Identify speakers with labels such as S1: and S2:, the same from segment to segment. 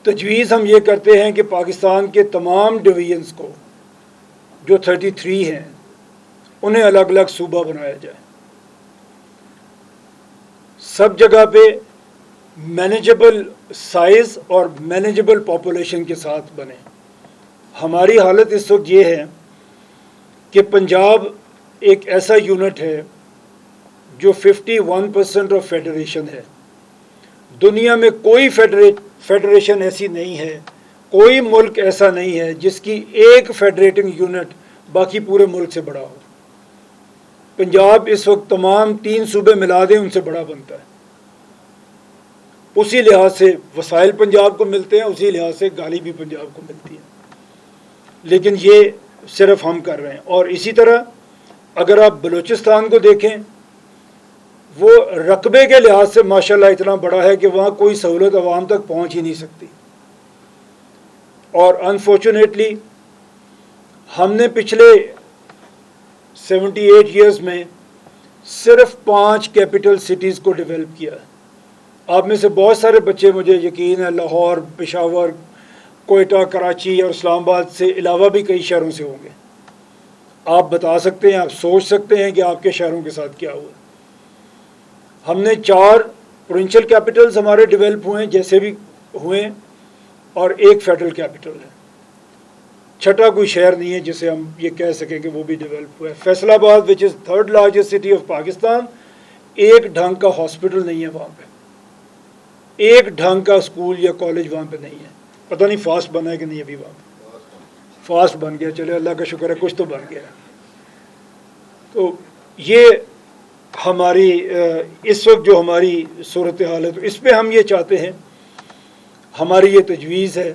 S1: تجویز ہم یہ کرتے ہیں کہ پاکستان کے تمام ڈویژنز کو جو 33 ہیں انہیں الگ الگ صوبہ بنایا جائے، سب جگہ پہ مینیجبل سائز اور مینیجبل پاپولیشن کے ساتھ بنے۔ ہماری حالت اس وقت یہ ہے کہ پنجاب ایک ایسا یونٹ ہے جو 51% آف فیڈریشن ہے۔ دنیا میں کوئی فیڈریشن ایسی نہیں ہے، کوئی ملک ایسا نہیں ہے جس کی ایک فیڈریٹنگ یونٹ باقی پورے ملک سے بڑا ہو۔ پنجاب اس وقت تمام 3 صوبے ملا دیں ان سے بڑا بنتا ہے۔ اسی لحاظ سے وسائل پنجاب کو ملتے ہیں، اسی لحاظ سے گالی بھی پنجاب کو ملتی ہے، لیکن یہ صرف ہم کر رہے ہیں۔ اور اسی طرح اگر آپ بلوچستان کو دیکھیں، وہ رقبے کے لحاظ سے ماشاءاللہ اتنا بڑا ہے کہ وہاں کوئی سہولت عوام تک پہنچ ہی نہیں سکتی، اور انفارچونیٹلی ہم نے پچھلے 78 ایئرز میں صرف 5 کیپٹل سٹیز کو ڈیولپ کیا ہے۔ آپ میں سے بہت سارے بچے، مجھے یقین ہے، لاہور، پشاور، کوئٹہ، کراچی اور اسلام آباد سے علاوہ بھی کئی شہروں سے ہوں گے۔ آپ بتا سکتے ہیں، آپ سوچ سکتے ہیں کہ آپ کے شہروں کے ساتھ کیا ہوا۔ ہم نے 4 پروونشل کیپٹلز ہمارے ڈیولپ ہوئے ہیں جیسے بھی ہوئے، اور 1 فیڈرل کیپٹل ہے۔ چھٹا کوئی شہر نہیں ہے جسے ہم یہ کہہ سکیں کہ وہ بھی ڈیولپ ہوا ہے۔ فیصل آباد وچ از 3rd largest city of Pakistan, ایک ڈھنگ کا ہاسپٹل نہیں ہے وہاں پہ، ایک ڈھنگ کا اسکول یا کالج وہاں پہ نہیں ہے۔ پتہ نہیں فاسٹ بنا ہے کہ نہیں، ابھی وہاں پہ فاسٹ بن گیا، چلے اللہ کا شکر ہے کچھ تو بن گیا۔ تو یہ ہماری اس وقت جو ہماری صورتحال ہے، تو اس پہ ہم یہ چاہتے ہیں، ہماری یہ تجویز ہے،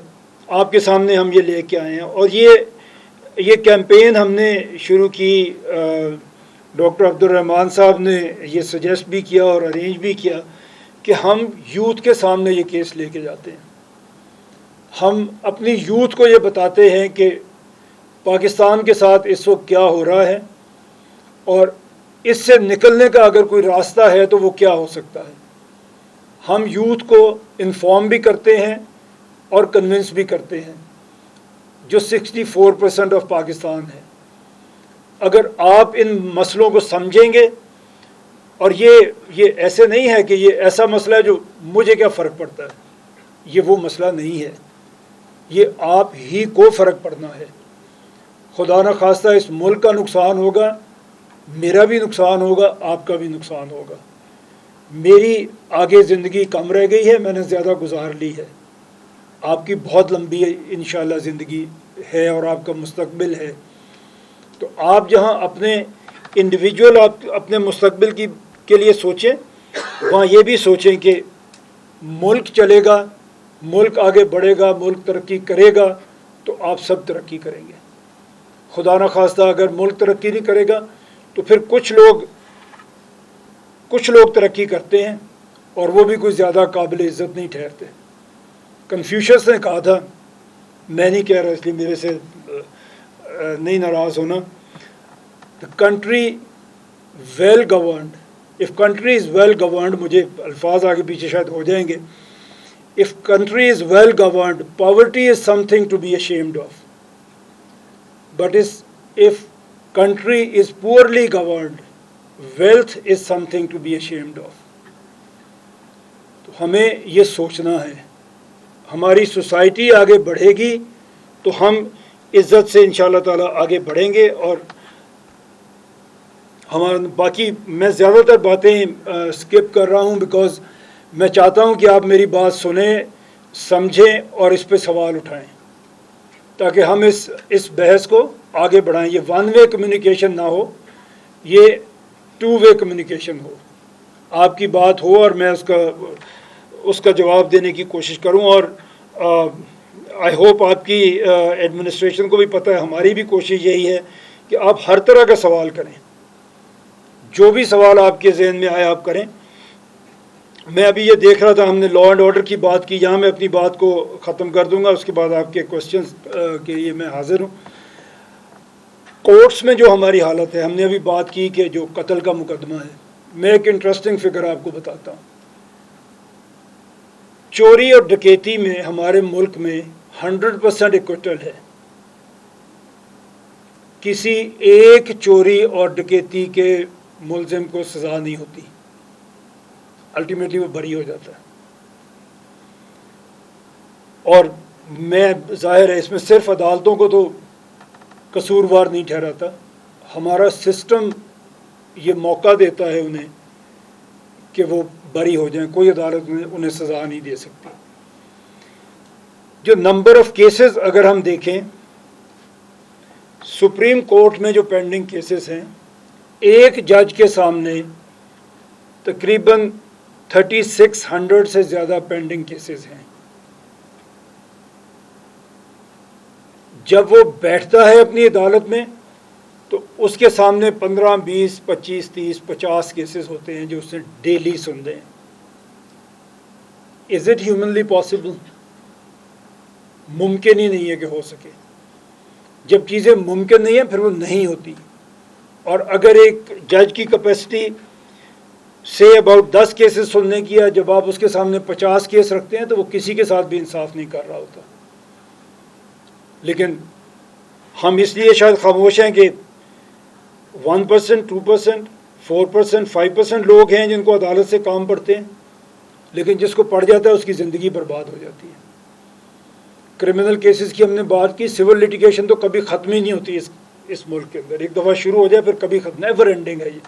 S1: آپ کے سامنے ہم یہ لے کے آئے ہیں۔ اور یہ کیمپین ہم نے شروع کی، ڈاکٹر عبد الرحمن صاحب نے یہ سجیسٹ بھی کیا اور ارینج بھی کیا کہ ہم یوتھ کے سامنے یہ کیس لے کے جاتے ہیں۔ ہم اپنی یوتھ کو یہ بتاتے ہیں کہ پاکستان کے ساتھ اس وقت کیا ہو رہا ہے، اور اس سے نکلنے کا اگر کوئی راستہ ہے تو وہ کیا ہو سکتا ہے۔ ہم یوتھ کو انفارم بھی کرتے ہیں اور کنونس بھی کرتے ہیں، جو 64% آف پاکستان ہے۔ اگر آپ ان مسئلوں کو سمجھیں گے، اور یہ ایسے نہیں ہے کہ یہ ایسا مسئلہ ہے جو مجھے کیا فرق پڑتا ہے، یہ وہ مسئلہ نہیں ہے، یہ آپ ہی کو فرق پڑنا ہے۔ خدا نہ خواستہ اس ملک کا نقصان ہوگا، میرا بھی نقصان ہوگا، آپ کا بھی نقصان ہوگا۔ میری آگے زندگی کم رہ گئی ہے، میں نے زیادہ گزار لی ہے، آپ کی بہت لمبی انشاءاللہ زندگی ہے اور آپ کا مستقبل ہے۔ تو آپ جہاں اپنے انڈیویجول آپ اپنے مستقبل کے لیے سوچیں، وہاں یہ بھی سوچیں کہ ملک چلے گا، ملک آگے بڑھے گا، ملک ترقی کرے گا تو آپ سب ترقی کریں گے۔ خدا نہ خواستہ اگر ملک ترقی نہیں کرے گا تو پھر کچھ لوگ ترقی کرتے ہیں اور وہ بھی کوئی زیادہ قابل عزت نہیں ٹھہرتے۔ کنفیوشس نے کہا تھا، میں نہیں کہہ رہا اس لیے میرے سے نہیں ناراض ہونا، the country well governed, if country is well governed، مجھے الفاظ آگے پیچھے شاید ہو جائیں گے، if country is well governed, poverty is something to be ashamed of, but if country is poorly governed, wealth is something to be ashamed of۔ تو ہمیں یہ سوچنا ہے، ہماری سوسائٹی آگے بڑھے گی تو ہم عزت سے انشاءاللہ تعالیٰ آگے بڑھیں گے۔ اور ہمارا باقی میں زیادہ تر باتیں اسکپ کر رہا ہوں بیکاز میں چاہتا ہوں کہ آپ میری بات سنیں، سمجھیں اور اس پہ سوال اٹھائیں تاکہ ہم اس بحث کو آگے بڑھائیں۔ یہ 1 وے کمیونیکیشن نہ ہو، یہ 2 وے کمیونیکیشن ہو، آپ کی بات ہو اور میں اس کا جواب دینے کی کوشش کروں۔ اور آئی ہوپ آپ کی ایڈمنسٹریشن کو بھی پتہ ہے، ہماری بھی کوشش یہی ہے کہ آپ ہر طرح کا سوال کریں، جو بھی سوال آپ کے ذہن میں آئے آپ کریں۔ میں ابھی یہ دیکھ رہا تھا، ہم نے لا اینڈ آرڈر کی بات کی، یہاں میں اپنی بات کو ختم کر دوں گا، اس کے بعد آپ کے کوسچنز کے لیے میں حاضر ہوں۔ کورٹس میں جو ہماری حالت ہے، ہم نے ابھی بات کی کہ جو قتل کا مقدمہ ہے، میں ایک انٹرسٹنگ فگر آپ کو بتاتا ہوں۔ چوری اور ڈکیتی میں ہمارے ملک میں 100% ایکوٹل ہے. کسی ایک چوری اور ڈکیتی کے ملزم کو سزا نہیں ہوتی، الٹیمیٹلی وہ بری ہو جاتا ہے. اور میں ظاہر ہے اس میں صرف عدالتوں کو تو قصوروار نہیں ٹھہراتا، ہمارا سسٹم یہ موقع دیتا ہے انہیں کہ وہ بری ہو جائیں، کوئی عدالت انہیں سزا نہیں دے سکتی. جو نمبر آف کیسز اگر ہم دیکھیں، سپریم کورٹ میں جو پینڈنگ کیسز ہیں، ایک جج کے سامنے تقریباً 3600 سے زیادہ پینڈنگ کیسز ہیں. جب وہ بیٹھتا ہے اپنی عدالت میں تو اس کے سامنے 15 20 25 30 50 کیسز ہوتے ہیں جو اس نے ڈیلی سنتے ہیں. Is it humanly possible? ممکن ہی نہیں ہے کہ ہو سکے. جب چیزیں ممکن نہیں ہیں پھر وہ نہیں ہوتی. اور اگر ایک جج کی کیپیسٹی سے اباؤٹ 10 کیسز سننے کی ہے، جب آپ اس کے سامنے 50 کیس رکھتے ہیں تو وہ کسی کے ساتھ بھی انصاف نہیں کر رہا ہوتا. لیکن ہم اس لیے شاید خاموش ہیں کہ 1%، 2%، 4%، 5% لوگ ہیں جن کو عدالت سے کام پڑتے ہیں، لیکن جس کو پڑ جاتا ہے اس کی زندگی برباد ہو جاتی ہے. کرمنل کیسز کی ہم نے بات کی، سول لیٹیگیشن تو کبھی ختم ہی نہیں ہوتی اس ملک کے اندر. ایک دفعہ شروع ہو جائے پھر کبھی ختم، نیور اینڈنگ ہے یہ.